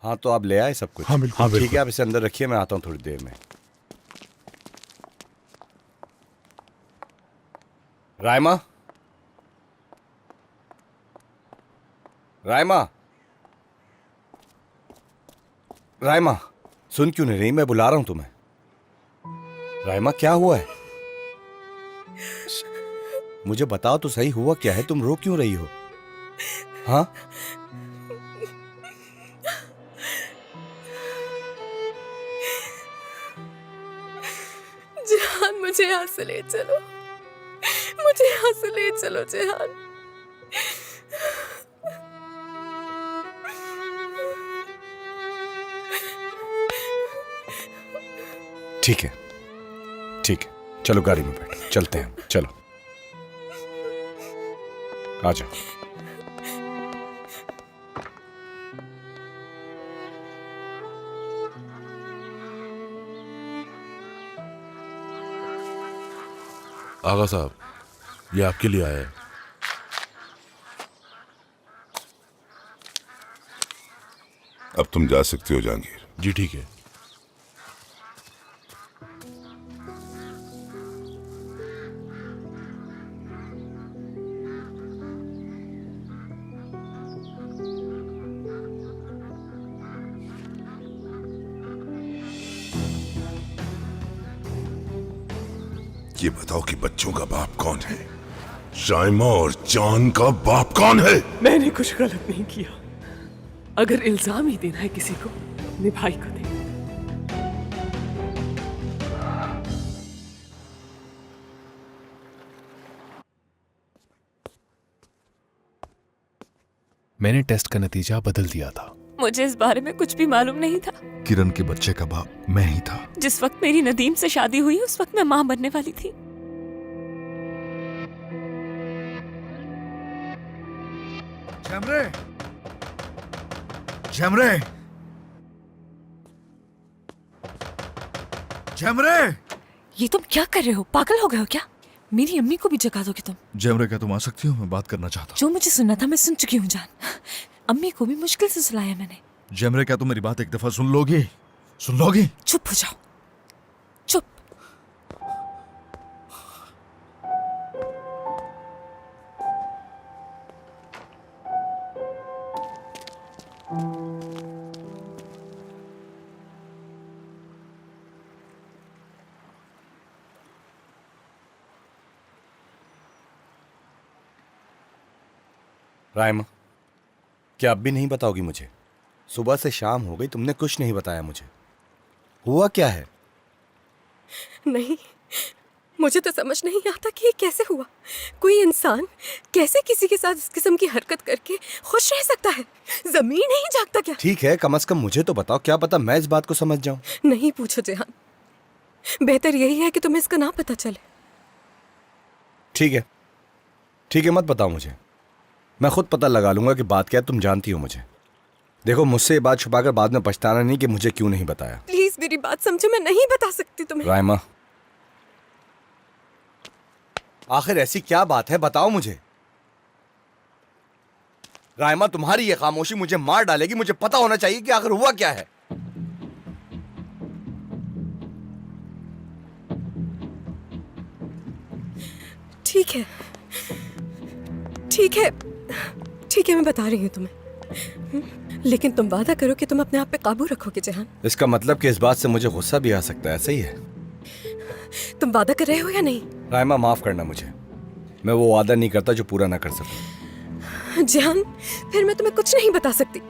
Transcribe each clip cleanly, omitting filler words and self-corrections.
हाँ तो आप ले आए सब कुछ? हाँ बिल्कुल। ठीक है, आप इसे अंदर रखिए, मैं आता हूँ थोड़ी देर में। रायमा, रायमा, रायमा, सुन क्यों नहीं रही? मैं बुला रहा हूं तुम्हें। रायमा, क्या हुआ है? मुझे बताओ तो सही, हुआ क्या है? तुम रो क्यों रही हो? हाँ, जेहान, मुझे यहाँ से ले चलो, मुझे यहाँ से ले चलो जेहान। ठीक है, ठीक है, चलो गाड़ी में बैठो, चलते हैं, चलो आ जाओ। आगा साहब, ये आपके लिए आया है। अब तुम जा सकते हो जहांगीर। जी ठीक है। ये बताओ कि बच्चों का बाप कौन है? शाइमा और जान का बाप कौन है? मैंने कुछ गलत नहीं किया। अगर इल्जाम ही देना है किसी को, अपने भाई को दे। मैंने टेस्ट का नतीजा बदल दिया था। मुझे इस बारे में कुछ भी मालूम नहीं था। किरण के बच्चे का बाप मैं ही था। जिस वक्त मेरी नदीम से शादी हुई उस वक्त मैं मां बनने वाली थी। जमरे, जमरे, जमरे, ये तुम क्या कर रहे हो? पागल हो गए हो क्या? मेरी अम्मी को भी जगा दोगे तुम? जमरे, क्या तुम आ सकती हो? मैं बात करना चाहता हूँ। जो मुझे सुनना था मैं सुन चुकी हूँ जान। अम्मी को भी मुश्किल से सुलाया मैंने। जमरे, क्या तुम मेरी बात एक दफा सुन लोगी? सुन लोगी? चुप हो जाओ, चुप। रायमा, क्या अब भी नहीं बताओगी मुझे? सुबह से शाम हो गई, तुमने कुछ नहीं बताया मुझे। हुआ क्या है? नहीं, मुझे तो समझ नहीं आता कि ये कैसे हुआ। कोई इंसान कैसे किसी के साथ इस किस्म की हरकत करके खुश रह सकता है? जमीन नहीं जागता क्या? ठीक है, कम से कम मुझे तो बताओ, क्या पता मैं इस बात को समझ जाऊं। नहीं पूछो जेहान, बेहतर यही है कि तुम्हें इसका ना पता चले। ठीक है, ठीक है, मत बताओ मुझे, मैं खुद पता लगा लूंगा कि बात क्या है। तुम जानती हो मुझे। देखो, मुझसे ये बात छुपाकर बाद में पछताना नहीं कि मुझे क्यों नहीं बताया। प्लीज मेरी बात समझो, मैं नहीं बता सकती तुम्हें। रायमा, आखिर ऐसी क्या बात है, बताओ मुझे। रायमा, तुम्हारी ये खामोशी मुझे मार डालेगी। मुझे पता होना चाहिए कि आखिर हुआ क्या है। ठीक है, ठीक है, ठीक है, मैं बता रही हूँ तुम्हें। लेकिन तुम वादा करो कि तुम अपने आप पे काबू रखोगे जेहान। इसका मतलब कि इस बात से मुझे गुस्सा भी आ सकता है, ऐसा ही है? तुम वादा कर रहे हो या नहीं? रायमा, माफ करना मुझे, मैं वो वादा नहीं करता जो पूरा ना कर सकूं। जेहान, फिर मैं तुम्हें कुछ नहीं बता सकती।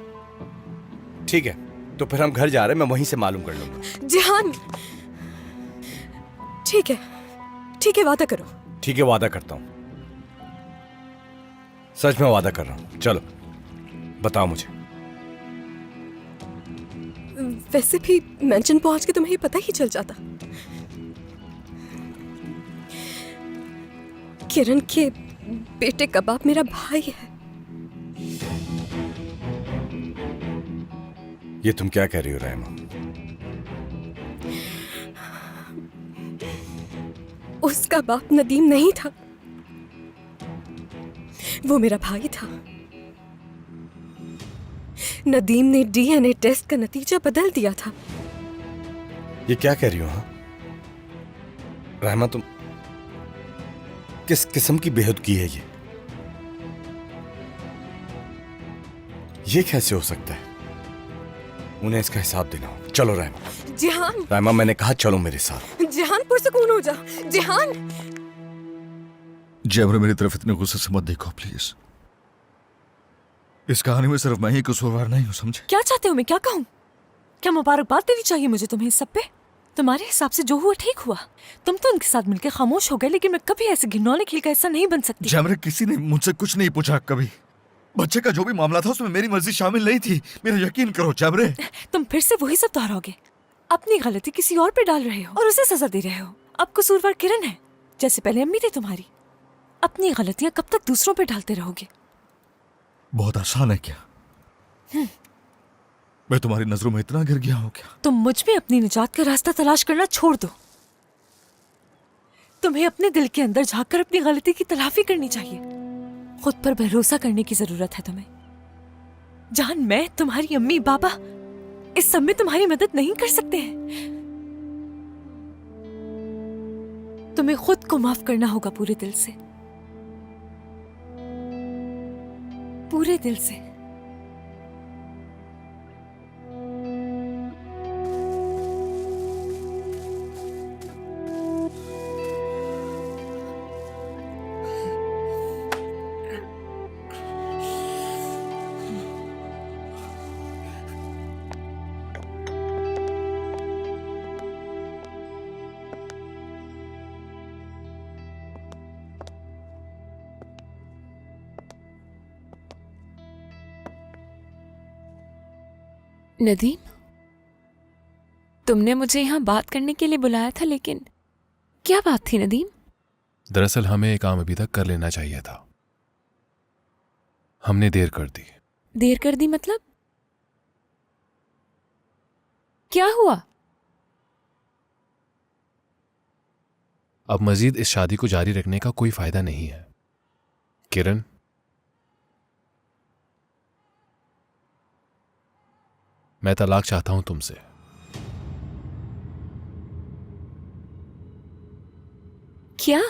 ठीक है, तो फिर हम घर जा रहे हैं, मैं वहीं से मालूम कर लूंगा। जेहान, ठीक है, ठीक है, वादा करो। ठीक है, वादा करता हूं, सच में वादा कर रहा हूं। चलो बताओ मुझे। वैसे भी मेंशन पहुंच के तुम्हें ये पता ही चल जाता। किरण के बेटे का बाप मेरा भाई है। ये तुम क्या कह रही हो रायमा? उसका बाप नदीम नहीं था, वो मेरा भाई था। नदीम ने डीएनए टेस्ट का नतीजा बदल दिया था। ये क्या कह रही हो? हाँ रहमा, तुम किस किस्म की बेहूदगी है ये कैसे हो सकता है? उन्हें इसका हिसाब देना होगा। चलो रहमा। जिहान, रहमा, मैंने कहा चलो मेरे साथ। जिहान पुरसुकून हो जा। जिहान, जैमरे मेरी तरफ इतने गुस्से से मत देखो प्लीज। इस कहानी में सिर्फ मैं ही कसूरवार नहीं हूँ, समझे? क्या चाहते हो मैं क्या कहूँ? क्या मुबारकबाद देनी चाहिए मुझे तुम्हें इस सब पे? तुम्हारे हिसाब से जो हुआ ठीक हुआ। तुम तो उनके साथ मिलकर खामोश हो गए, लेकिन मैं कभी ऐसे घिनौने खेल का हिस्सा नहीं बन सकती। जैमरे, किसी ने मुझसे कुछ नहीं पूछा कभी। बच्चे का जो भी मामला था उसमें मेरी मर्जी शामिल नहीं थी। मेरा यकीन करो जैमरे। तुम फिर से वही सब दोहराओगे। अपनी गलती किसी और पे डाल रहे हो और उसे सजा दे रहे हो। अब कसूरवार किरण है, जैसे पहले अम्मी थी तुम्हारी। अपनी गलतियां कब तक दूसरों पे डालते रहोगे? बहुत आसान है क्या? मैं तुम्हारी नजरों में इतना गिर गया हूँ क्या? तुम मुझ में अपनी निजात का रास्ता तलाश करना छोड़ दो। तुम्हें अपने दिल के अंदर झांककर अपनी गलती की तलाफी करनी चाहिए। खुद पर भरोसा करने की जरूरत है तुम्हें। जान, मैं, तुम्हारी अम्मी, बाबा इस सब में तुम्हारी मदद नहीं कर सकते हैं। तुम्हें खुद को माफ करना होगा पूरे दिल से, पूरे दिल से। नदीम, तुमने मुझे यहाँ बात करने के लिए बुलाया था, लेकिन क्या बात थी नदीम? दरअसल हमें एक काम अभी तक कर लेना चाहिए था। हमने देर कर दी। देर कर दी मतलब? क्या हुआ? अब मजीद इस शादी को जारी रखने का कोई फायदा नहीं है। किरण, मैं तलाक चाहता हूं तुमसे। क्या?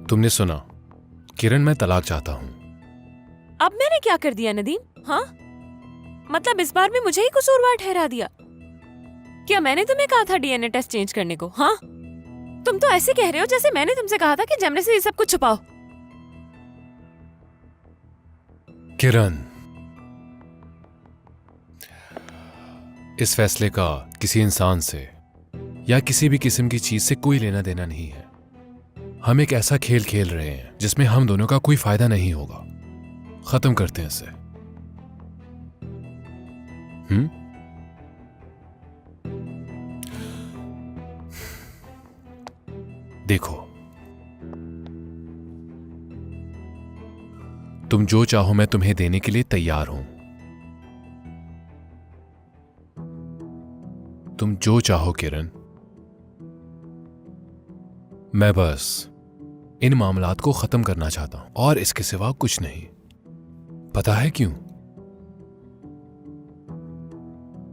तुमने सुना, किरण, मैं तलाक चाहता हूं। अब मैंने क्या कर दिया नदीम? हाँ, मतलब इस बार भी मुझे ही कसूरवार ठहरा दिया? क्या मैंने तुम्हें कहा था डीएनए टेस्ट चेंज करने को? हाँ, तुम तो ऐसे कह रहे हो जैसे मैंने तुमसे कहा था कि जमरे से ये सब कुछ छुपाओ। किरण, इस फैसले का किसी इंसान से या किसी भी किस्म की चीज से कोई लेना देना नहीं है। हम एक ऐसा खेल खेल रहे हैं जिसमें हम दोनों का कोई फायदा नहीं होगा। खत्म करते हैं इसे। देखो, तुम जो चाहो मैं तुम्हें देने के लिए तैयार हूं। तुम जो चाहो किरण, मैं बस इन मामलात को खत्म करना चाहता हूं और इसके सिवा कुछ नहीं। पता है क्यों?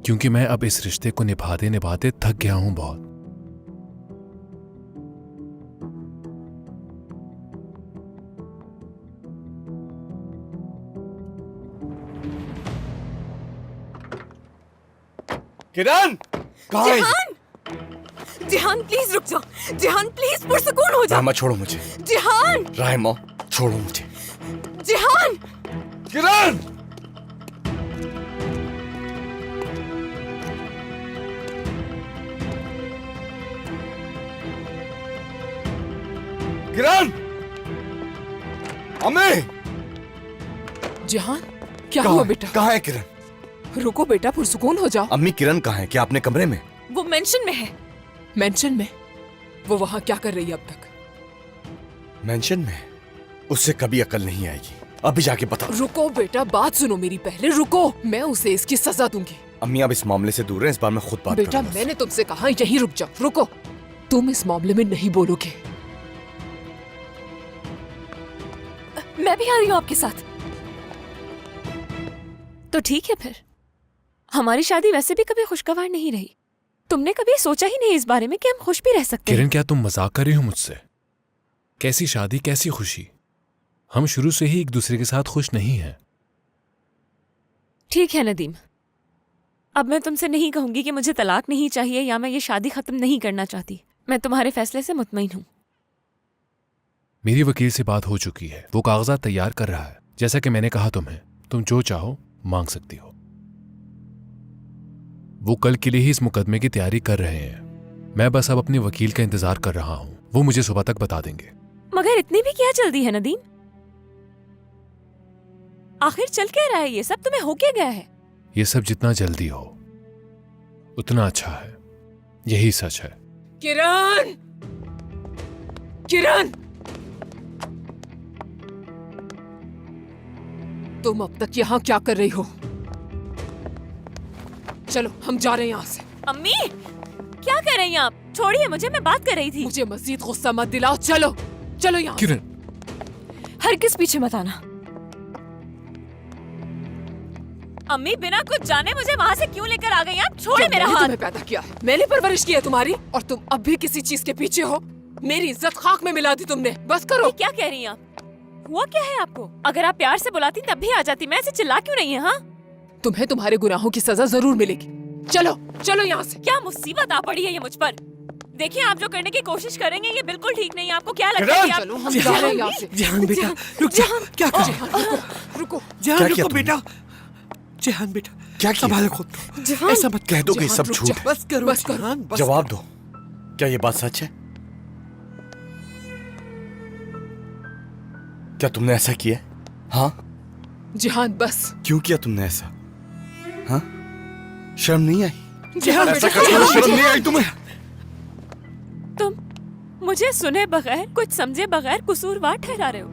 क्योंकि मैं अब इस रिश्ते को निभाते निभाते थक गया हूं बहुत। किरण, कहाँ है? जिहान, जिहान प्लीज रुक जाओ। जिहान प्लीज पुरसुकून हो जाओ। रहमा, छोड़ो मुझे। जिहान, रहमा, छोड़ो मुझे। जिहान, किरण, किरण, अम्मी, जिहान, क्या हुआ बेटा? कहाँ है किरण? रुको बेटा, पुरसुकून हो जाओ। अम्मी, किरण कहाँ है? क्या अपने कमरे में? वो मेंशन में है। मेंशन में? वो वहां क्या कर रही है अब तक? मेंशन में? उससे कभी अकल नहीं आएगी। अभी जाके बता। रुको बेटा, बात सुनो मेरी पहले। रुको, मैं उसे इसकी सजा दूंगी। अम्मी, आप इस मामले से दूर रहे। इस बार मैं खुद बात बेटा, करूंगा। मैंने तुमसे कहा यहीं रुक जाओ। रुको, तुम इस मामले में नहीं बोलोगे। मैं भी आ रही हूँ आपके साथ। तो ठीक है फिर, हमारी शादी वैसे भी कभी खुशगवार नहीं रही। तुमने कभी सोचा ही नहीं इस बारे में कि हम खुश भी रह सकते हैं। किरण, क्या तुम मजाक कर रही हो मुझसे? कैसी शादी, कैसी खुशी? हम शुरू से ही एक दूसरे के साथ खुश नहीं हैं। ठीक है नदीम, अब मैं तुमसे नहीं कहूंगी कि मुझे तलाक नहीं चाहिए या मैं ये शादी खत्म नहीं करना चाहती। मैं तुम्हारे फैसले से मुतमईन हूं। मेरी वकील से बात हो चुकी है, वो कागजात तैयार कर रहा है। जैसा कि मैंने कहा तुम्हें, तुम जो चाहो मांग सकती हो। वो कल के लिए ही इस मुकदमे की तैयारी कर रहे हैं। मैं बस अब अपने वकील का इंतजार कर रहा हूं, वो मुझे सुबह तक बता देंगे। मगर इतनी भी क्या जल्दी है नदीम? आखिर चल क्या रहा है ये सब? तुम्हें हो क्या गया है? ये सब जितना जल्दी हो उतना अच्छा है, यही सच है। किरण, किरण, तुम अब तक यहाँ क्या कर रही हो? चलो हम जा रहे हैं यहाँ से। अम्मी, क्या कर रही हैं आप? छोड़िए मुझे, मैं बात कर रही थी। मुझे मजीद गुस्सा मत दिलाओ। चलो चलो यहाँ से। किरण, हरगिज पीछे मत आना। अम्मी, बिना कुछ जाने मुझे वहाँ से क्यों लेकर आ गई आप? छोड़िए मेरा मैंने हाथ। तुम्हें पैदा किया है, मैंने परवरिश की है तुम्हारी, और तुम अब भी किसी चीज के पीछे हो। मेरी इज्जत खाक में मिला दी तुमने। बस करो। ये क्या कह रही हैं आप? हुआ क्या है आपको? अगर आप प्यार से बुलाती तब भी आ जाती। मैं ऐसे चिल्ला क्यों रही है? हाँ, तुम्हें तुम्हारे गुनाहों की सजा जरूर मिलेगी। चलो चलो यहाँ से। क्या मुसीबत आ पड़ी है ये मुझ पर? देखिए, आप जो करने की कोशिश करेंगे ये बिल्कुल ठीक नहीं है। आपको क्या लगता है कि चलो हम जा रहे हैं यहाँ से। जहान बेटा, रुक जा। क्या कर रही रुको रुको। जहान, क्या किया रुको तुमने? बेटा। जहान बेटा, क्या किया? संभालो खुद को। ऐसा मत कह दो कि जहान, सब रुक झूठ जा। है। बस करो बस करो। जहान, बस। जवाब दो, क्या ये बात सच है? क्या तुमने ऐसा किया? हाँ, जहान बस। क्यों किया तुमने ऐसा? हाँ, शर्म नहीं आई? जहान ऐसा बेटा, करने में शर्म नहीं आई तुम्हें? तुम मुझे सुने बगैर, कुछ समझे बगैर कसूरवार ठहरा रहे हो।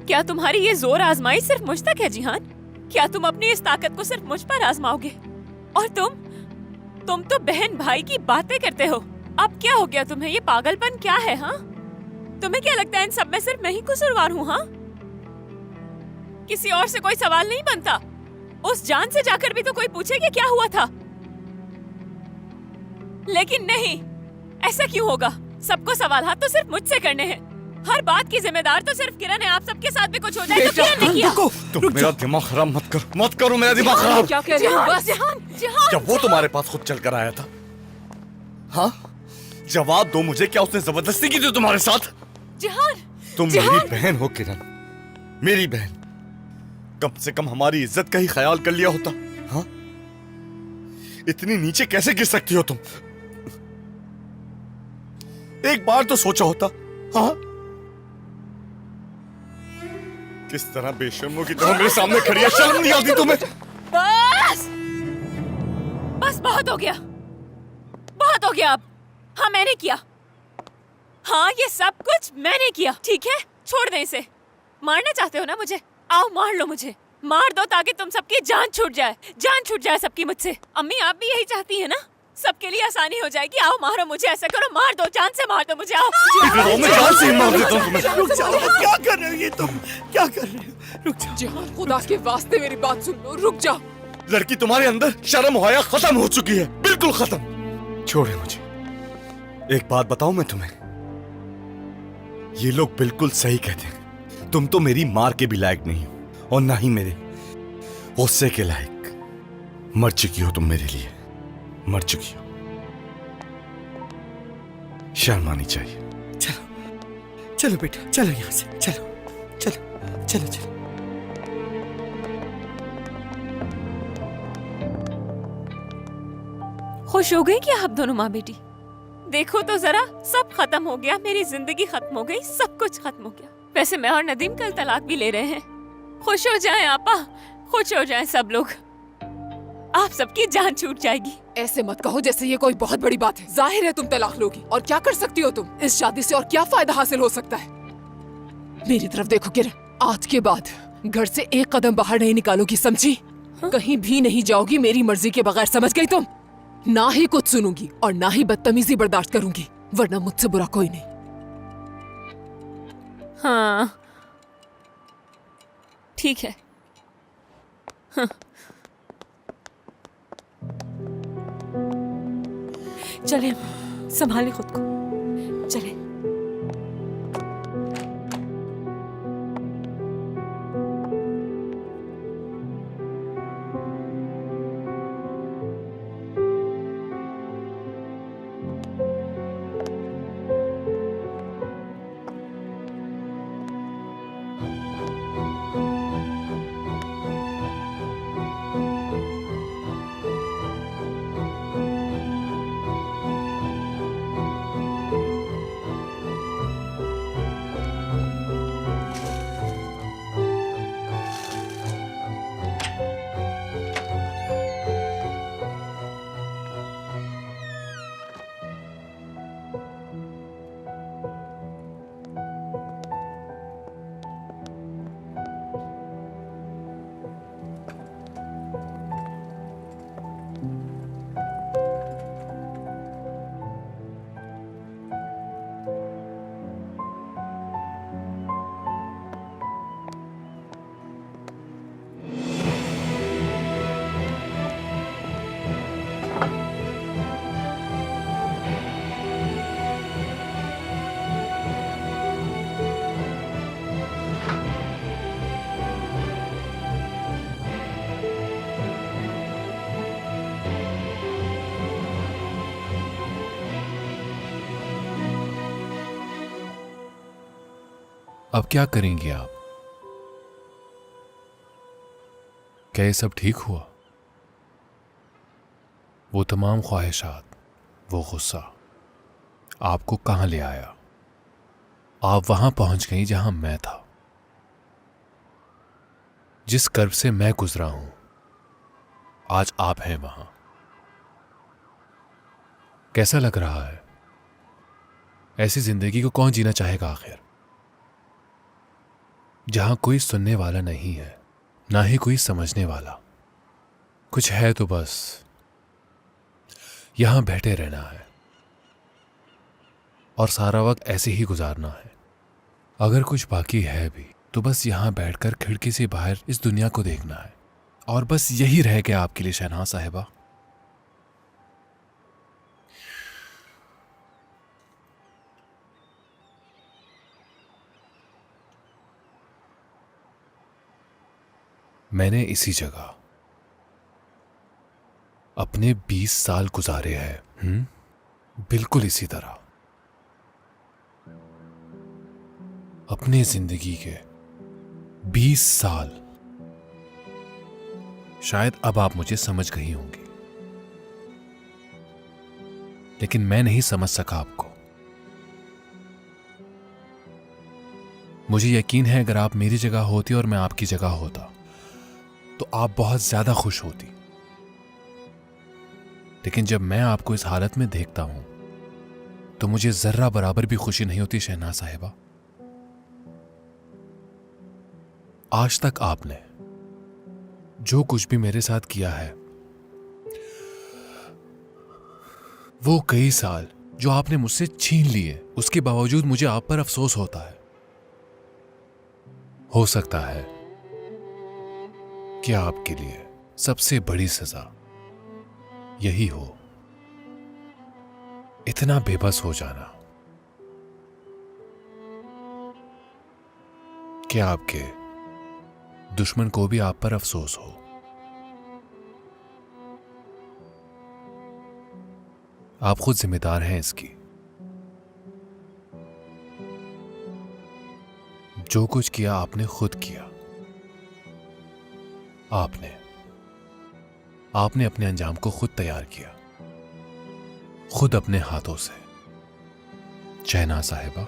क्या तुम्हारी ये जोर आजमाई सिर्फ मुझ तक है जिहान? क्या तुम अपनी इस ताकत को सिर्फ मुझ पर आजमाओगे? और तुम तो बहन भाई की बातें करते हो। अब क्या हो गया तुम्हें? ये पागलपन क्या है? हाँ, तुम्हें क्या लगता है इन सब में सिर्फ मैं ही कसूरवार हूँ? हाँ, किसी और से कोई सवाल नहीं बनता? उस जान से जाकर भी तो कोई पूछे कि क्या हुआ था। लेकिन नहीं, ऐसा क्यों होगा? सबको सवाल तो सिर्फ मुझसे करने हैं। हर बात की जिम्मेदार तो सिर्फ किरण है। आप सबके साथ भी कुछ हो जाए तो किरण ने किया। तुम मेरा दिमाग खराब मत करो मेरा दिमाग खराब। क्या कह रही हो? बस क्या वो तुम्हारे पास खुद चल कर आया था? हाँ, जवाब दो मुझे, क्या उसने जबरदस्ती की थी तुम्हारे साथ? जिहान, तुम मेरी बहन हो किरण, मेरी बहन। कम से कम हमारी इज्जत का ही ख्याल कर लिया होता। हाँ, इतनी नीचे कैसे गिर सकती हो तुम? एक बार तो सोचा होता। हाँ, किस तरह बेशर्मों की तरह मेरे सामने खड़ी है। शर्म नहीं आती तुम्हें? बस बहुत हो गया, बहुत हो गया अब। हाँ, मैंने किया। हाँ, ये सब कुछ मैंने किया। ठीक है, छोड़ दे इसे। मारना चाहते हो ना मुझे? आओ मार लो मुझे, मार दो ताकि तुम सबकी जान छूट जाए। जान छूट जाए सबकी मुझसे। अम्मी, आप भी यही चाहती है ना? सबके लिए आसानी हो जाएगी। आओ मारो मुझे, ऐसा करो, मार दो, जान से मार दो मुझे। आओ। मैं जान से ही मार देता हूँ तुम्हें। रुक जाओ, क्या कर रहे हो ये तुम? क्या कर रहे हो? रुक जाओ। जहान, खुदा के वास्ते मेरी बात सुन लो। रुक जाओ। लड़की, तुम्हारे अंदर शर्म हया खत्म हो चुकी है, बिल्कुल खत्म। छोड़े मुझे। एक बात बताऊं मैं तुम्हें, ये लोग बिल्कुल सही कहते हैं। तुम तो मेरी मार के भी लायक नहीं हो, और ना ही मेरे गुस्से के लायक। मर चुकी हो तुम मेरे लिए, मर चुकी हो। शर्म आनी चाहिए। चलो चलो बेटा, चलो यहाँ से। चलो चलो चलो चलो। खुश हो गई क्या आप दोनों माँ बेटी? देखो तो जरा, सब खत्म हो गया। मेरी जिंदगी खत्म हो गई, सब कुछ खत्म हो गया। वैसे मैं और नदीम कल तलाक भी ले रहे हैं। खुश हो जाएं आपा, खुश हो जाएं सब लोग। आप सबकी जान छूट जाएगी। ऐसे मत कहो जैसे ये कोई बहुत बड़ी बात है। जाहिर है तुम तलाक लोगी, और क्या कर सकती हो तुम? इस शादी से और क्या फायदा हासिल हो सकता है? मेरी तरफ देखो किरण, आज के बाद घर से एक कदम बाहर नहीं निकालोगी, समझी? कहीं भी नहीं जाओगी मेरी मर्जी के बगैर, समझ गई तुम? ना ही कुछ सुनूंगी और ना ही बदतमीजी बर्दाश्त करूंगी, वरना मुझसे बुरा कोई नहीं। हाँ, ठीक है। हाँ, चले संभाले खुद को, चले। अब क्या करेंगी आप? क्या ये सब ठीक हुआ? वो तमाम ख्वाहिशात, वो गुस्सा आपको कहां ले आया? आप वहां पहुंच गई जहां मैं था। जिस कर्ब से मैं गुजरा हूं, आज आप हैं वहां। कैसा लग रहा है? ऐसी जिंदगी को कौन जीना चाहेगा आखिर, जहां कोई सुनने वाला नहीं है, ना ही कोई समझने वाला। कुछ है तो बस यहां बैठे रहना है और सारा वक्त ऐसे ही गुजारना है। अगर कुछ बाकी है भी तो बस यहां बैठकर खिड़की से बाहर इस दुनिया को देखना है, और बस यही रह गया आपके लिए शहनाज साहिबा। मैंने इसी जगह अपने 20 साल गुजारे हैं, बिल्कुल इसी तरह। अपने जिंदगी के 20 साल। शायद अब आप मुझे समझ गई होंगी, लेकिन मैं नहीं समझ सका आपको। मुझे यकीन है अगर आप मेरी जगह होती और मैं आपकी जगह होता तो आप बहुत ज्यादा खुश होती। लेकिन जब मैं आपको इस हालत में देखता हूं तो मुझे जर्रा बराबर भी खुशी नहीं होती शहनाज साहिबा। आज तक आपने जो कुछ भी मेरे साथ किया है, वो कई साल जो आपने मुझसे छीन लिए, उसके बावजूद मुझे आप पर अफसोस होता है। हो सकता है कि आपके लिए सबसे बड़ी सजा यही हो, इतना बेबस हो जाना कि आपके दुश्मन को भी आप पर अफसोस हो। आप खुद जिम्मेदार हैं इसकी। जो कुछ किया आपने खुद किया। आपने अपने अंजाम को खुद तैयार किया, खुद अपने हाथों से। शहनाज साहिबा,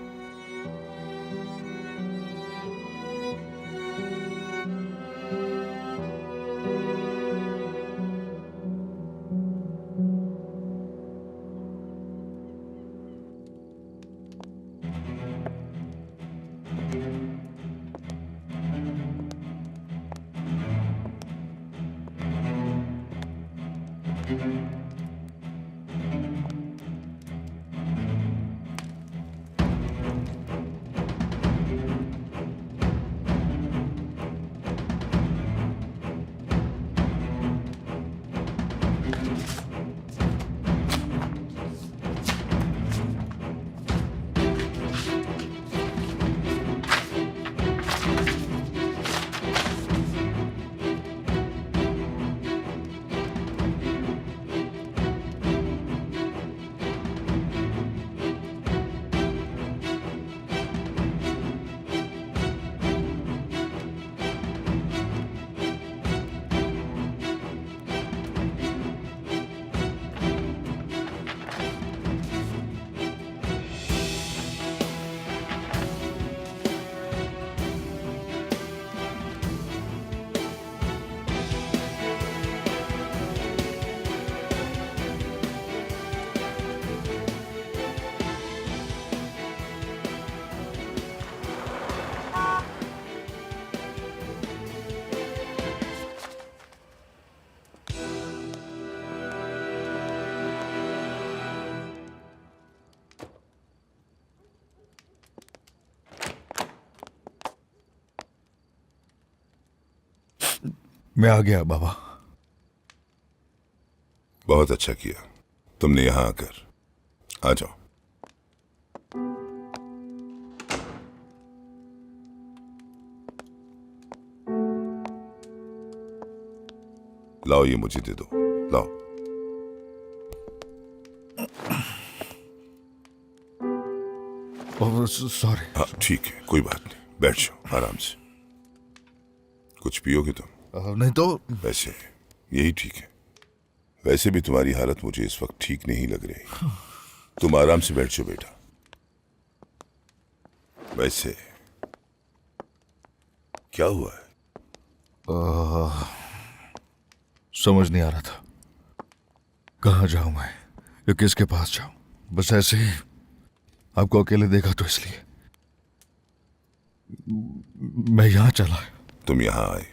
मैं आ गया बाबा। बहुत अच्छा किया तुमने यहां आकर। आ जाओ। लाओ, ये मुझे दे दो। लाओ। सॉरी। हाँ ठीक है, कोई बात नहीं, बैठ जाओ आराम से। कुछ पियोगे तुम? नहीं तो। वैसे यही ठीक है। वैसे भी तुम्हारी हालत मुझे इस वक्त ठीक नहीं लग रही। तुम आराम से बैठ जाओ बेटा। वैसे क्या हुआ है? समझ नहीं आ रहा था कहाँ जाऊं मैं या किसके पास जाऊं। बस ऐसे ही आपको अकेले देखा तो इसलिए मैं यहां चला। तुम यहां आए,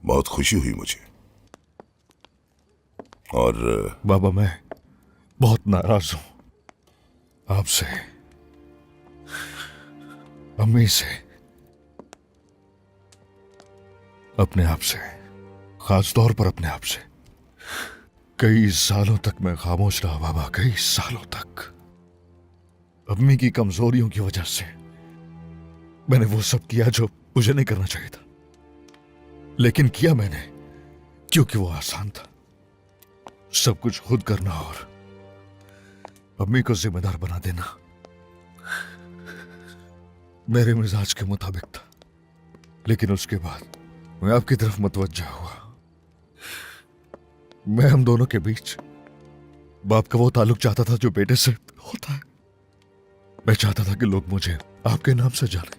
बहुत खुशी हुई मुझे। और बाबा मैं बहुत नाराज हूं आपसे, अम्मी से, अपने आप से, खास तौर पर अपने आप से। कई सालों तक मैं खामोश रहा बाबा, कई सालों तक। अम्मी की कमजोरियों की वजह से मैंने वो सब किया जो मुझे नहीं करना चाहिए था, लेकिन किया मैंने क्योंकि वो आसान था। सब कुछ खुद करना और अम्मी को जिम्मेदार बना देना मेरे मिजाज के मुताबिक था। लेकिन उसके बाद मैं आपकी तरफ मुतवज्जा हुआ। मैं हम दोनों के बीच बाप का वो ताल्लुक चाहता था जो बेटे से होता है। मैं चाहता था कि लोग मुझे आपके नाम से जाने।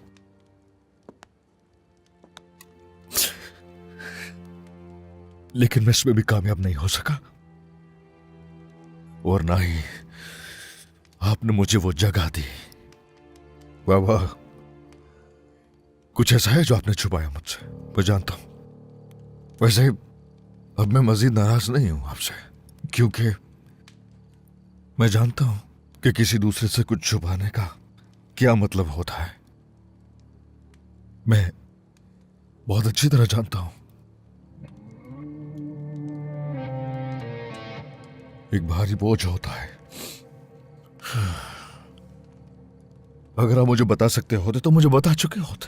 लेकिन मैं इसमें भी कामयाब नहीं हो सका, और ना ही आपने मुझे वो जगह दी। बाबा कुछ ऐसा है जो आपने छुपाया मुझसे, मैं जानता हूं। वैसे अब मैं मजीद नाराज नहीं हूं आपसे, क्योंकि मैं जानता हूं कि किसी दूसरे से कुछ छुपाने का क्या मतलब होता है। मैं बहुत अच्छी तरह जानता हूं। एक भारी बोझ होता है। अगर आप मुझे बता सकते होते तो मुझे बता चुके होते,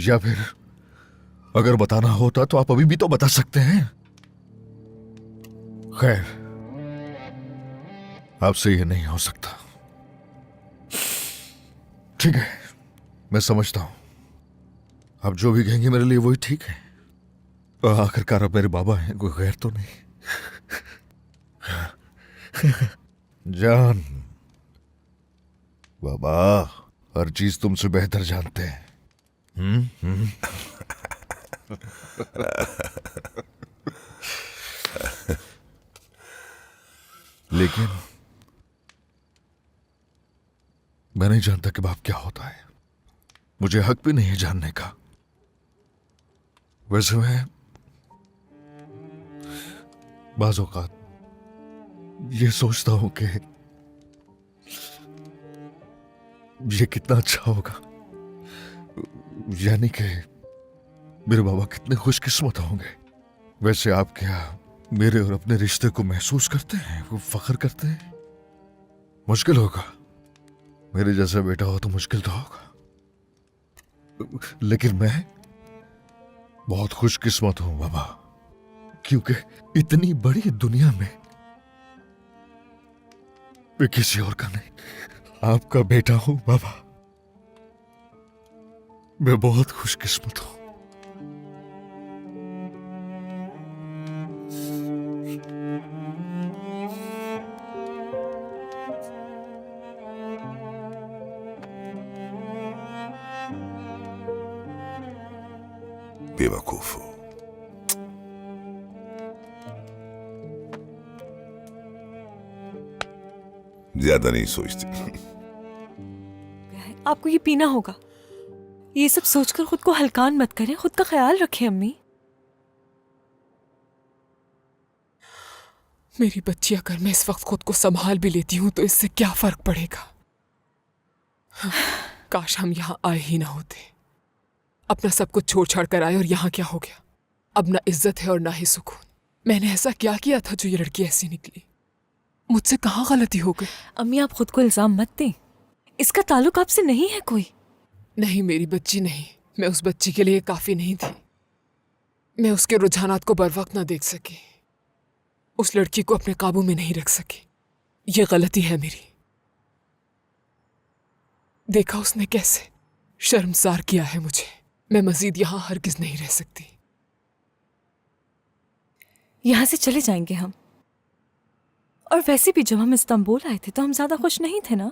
या फिर अगर बताना होता तो आप अभी भी तो बता सकते हैं। खैर, आपसे ये नहीं हो सकता। ठीक है, मैं समझता हूं। आप जो भी कहेंगे मेरे लिए वही ठीक है। आखिरकार आप मेरे बाबा हैं, कोई गैर तो नहीं। जान, बाबा हर चीज तुमसे बेहतर जानते हैं। लेकिन मैं नहीं जानता कि बाप क्या होता है। मुझे हक भी नहीं है जानने का। वैसे मैं बाज़ औक़ात ये सोचता हूं कि ये कितना अच्छा होगा, यानी कि मेरे बाबा कितने खुशकिस्मत होंगे। वैसे आप क्या मेरे और अपने रिश्ते को महसूस करते हैं, वो फख्र करते हैं? मुश्किल होगा, मेरे जैसा बेटा हो तो मुश्किल तो होगा, लेकिन मैं बहुत खुशकिस्मत हूं बाबा, क्योंकि इतनी बड़ी दुनिया में मैं किसी और का नहीं, आपका बेटा हूं बाबा। मैं बहुत खुशकिस्मत हूं। बेवकूफ हो। ज्यादा नहीं सोचती। आपको ये पीना होगा। ये सब सोचकर खुद को हल्कान मत करें, खुद का ख्याल रखें अम्मी। मेरी बच्ची, अगर मैं इस वक्त खुद को संभाल भी लेती हूँ तो इससे क्या फर्क पड़ेगा? काश हम यहाँ आए ही ना होते। अपना सब कुछ छोड़ छाड़ कर आए और यहाँ क्या हो गया? अब ना इज्जत है और ना ही सुकून। मैंने ऐसा क्या किया था जो ये लड़की ऐसी निकली? मुझसे कहाँ गलती हो गई? अम्मी आप खुद को इल्जाम मत दें, इसका ताल्लुक आपसे नहीं है कोई। नहीं मेरी बच्ची नहीं, मैं उस बच्ची के लिए काफी नहीं थी। मैं उसके रुझानात को बर वक्त ना देख सकी, उस लड़की को अपने काबू में नहीं रख सकी। ये गलती है मेरी। देखा उसने कैसे शर्मसार किया है मुझे। मैं मजीद यहां हरगिज नहीं रह सकती। यहां से चले जाएंगे हम। और वैसे भी जब हम इस्तांबुल आए थे तो हम ज्यादा खुश नहीं थे ना।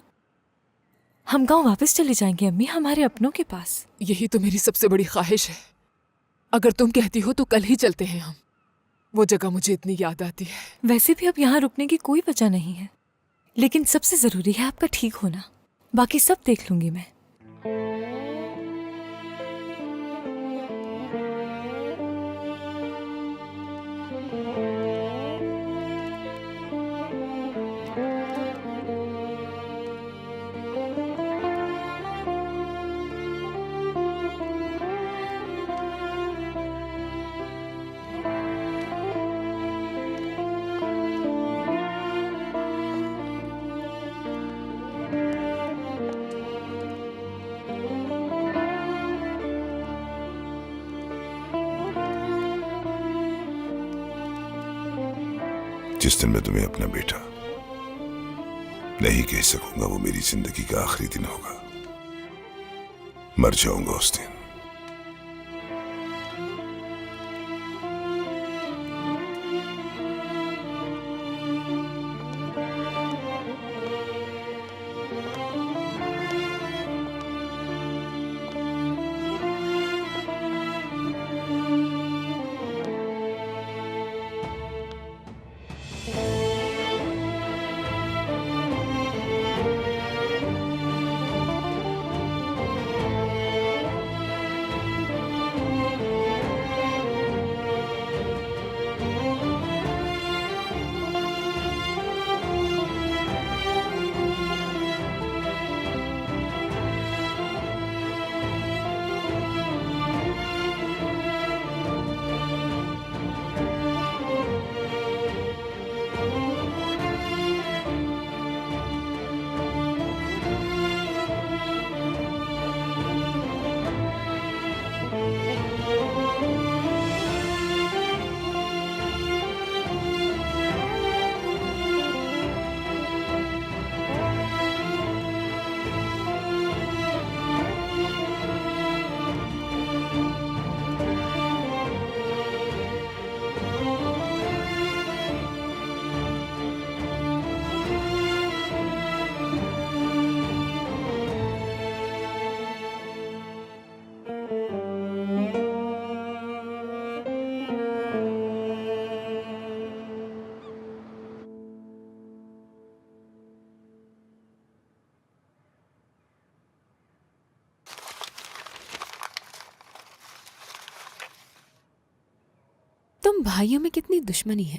हम गांव वापस चले जाएंगे अम्मी, हमारे अपनों के पास। यही तो मेरी सबसे बड़ी ख्वाहिश है। अगर तुम कहती हो तो कल ही चलते हैं हम। वो जगह मुझे इतनी याद आती है। वैसे भी अब यहाँ रुकने की कोई वजह नहीं है, लेकिन सबसे जरूरी है आपका ठीक होना। बाकी सब देख लूंगी मैं। जिस दिन मैं तुम्हें अपना बेटा नहीं कह सकूंगा वो मेरी जिंदगी का आखिरी दिन होगा। मर जाऊंगा उस दिन। तुम भाइयों में कितनी दुश्मनी है।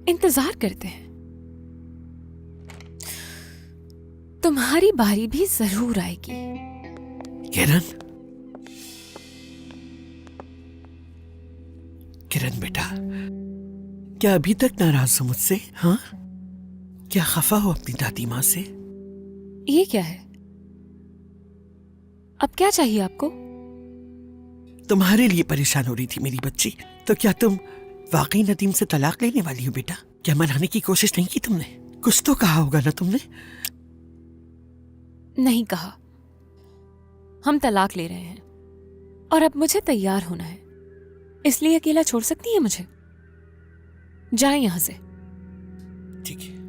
इंतजार करते हैं, तुम्हारी बारी भी जरूर आएगी। किरण, किरण बेटा, क्या अभी तक नाराज हो मुझसे? हाँ, क्या खफा हो अपनी दादी माँ से? ये क्या है? अब क्या चाहिए आपको? तुम्हारे लिए परेशान हो रही थी मेरी बच्ची, तो क्या तुम वाकई नदीम से तलाक लेने वाली हो बेटा? क्या मनाने की कोशिश नहीं की तुमने? कुछ तो कहा होगा ना तुमने? नहीं कहा। हम तलाक ले रहे हैं और अब मुझे तैयार होना है, इसलिए अकेला छोड़ सकती है मुझे? जाए यहां से। ठीक है।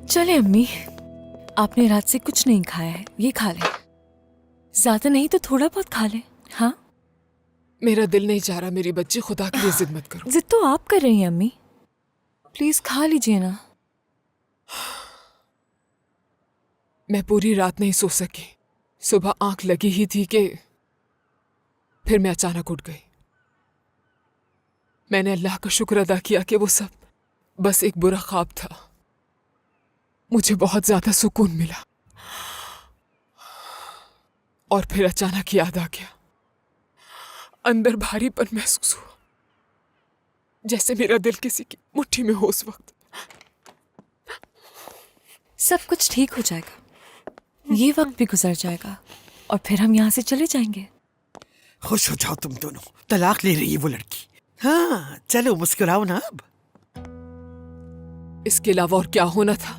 चले अम्मी, आपने रात से कुछ नहीं खाया है, ये खा ले। ज्यादा नहीं तो थोड़ा बहुत खा ले। हाँ, मेरा दिल नहीं चाह रहा मेरी बच्ची, खुदा के लिए जिद मत करो। जिद तो आप कर रही हैं अम्मी, प्लीज खा लीजिए ना। मैं पूरी रात नहीं सो सकी। सुबह आंख लगी ही थी कि फिर मैं अचानक उठ गई। मैंने अल्लाह का शुक्र अदा किया कि वो सब बस एक बुरा ख्वाब था। मुझे बहुत ज्यादा सुकून मिला और फिर अचानक याद आ गया। अंदर भारीपन महसूस हुआ, जैसे मेरा दिल किसी की मुट्ठी में हो उस वक्त। सब कुछ ठीक हो जाएगा, ये वक्त भी गुजर जाएगा और फिर हम यहाँ से चले जाएंगे। खुश हो जाओ तुम दोनों, तलाक ले रही है वो लड़की। हाँ चलो मुस्कुराओ ना अब। इसके अलावा और क्या होना था?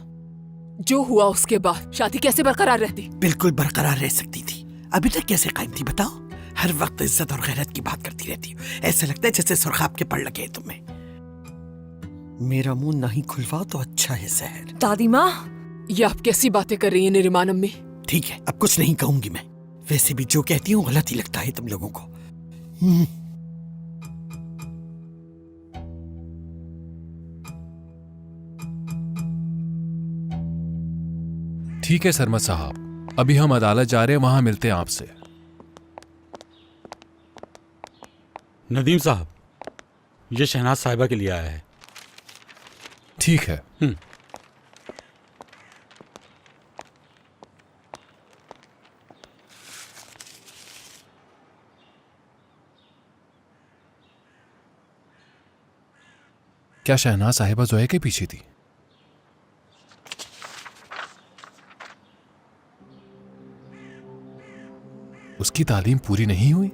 जो हुआ उसके बाद शादी कैसे बरकरार रहती? बिल्कुल बरकरार रह सकती थी। अभी तक कैसे कायम थी बताओ? हर वक्त इज्जत और गैरत की बात करती रहती हो। ऐसा लगता है जैसे सुरखाब के पड़ लगे तुम्हें। मेरा मुंह नहीं खुलवाओ तो अच्छा है सहर। दादी माँ, ये आप कैसी बातें कर रही हैं निरिमान अम्मी? ठीक है अब कुछ नहीं कहूंगी मैं। वैसे भी जो कहती हूँ गलत ही लगता है तुम लोगों को। ठीक है सरमद साहब, अभी हम अदालत जा रहे हैं, वहां मिलते हैं आपसे। नदीम साहब, ये शहनाज साहिबा के लिए आया है। ठीक है। क्या शहनाज साहिबा जोया के पीछे थी? उसकी तालीम पूरी नहीं हुई?